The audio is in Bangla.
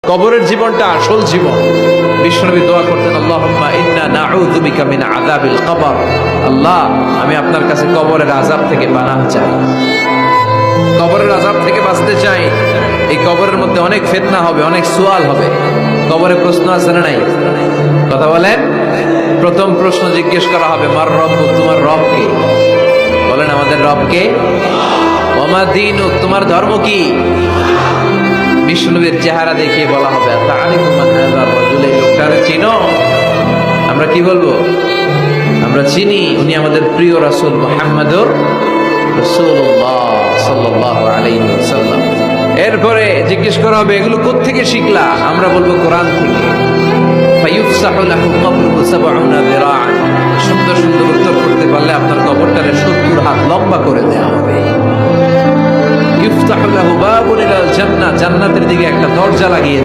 কবরের জীবনটা আসল জীবন। বিশ্বনবী দোয়া করতেন, আল্লাহুম্মা ইন্না নাউযু বিকা মিন আযাবিল কবর। আল্লাহ, আমি আপনার কাছে কবরের আযাব থেকে পানাহ চাই, কবরের আযাব থেকে বাঁচতে চাই। এই কবরের মধ্যে অনেক ফিতনা হবে, অনেক সুয়াল হবে। কবরে প্রশ্ন আছে না নাই? কথা বলেন। প্রথম প্রশ্ন জিজ্ঞেস করা হবে, মার রব্বুক, তোমার রব কে? বলেন, আমাদের রব কে? ওয়া মা দীনুক, তোমার ধর্ম কি? বিষ্ণুবীর চেহারা দেখিয়ে বলা হবে, তাআরিফু মান হাযা রাজুল, এই লোকটারে চিনো? আমরা কি বলবো? আমরা চিনি, উনি আমাদের প্রিয় রাসূল মুহাম্মদুর রাসূলুল্লাহ সাল্লাল্লাহু আলাইহি ওয়াসাল্লাম। এরপরে জিজ্ঞেস করা হবে, এগুলো কোত্থেকে শিখলা? আমরা বলবো, কোরআন থেকে। ফায়ুফসাহু লাহু কবরুহু ৭০ যিরাআন। সুন্দর সুন্দর উত্তর করতে পারলে আপনার কবরটারে ৭০ হাত লম্বা করে দেওয়া হবে। ইফতাহু লাহু বাবুন ইলাল জান্নাহ, জান্নাতের দিকে একটা দরজা লাগিয়ে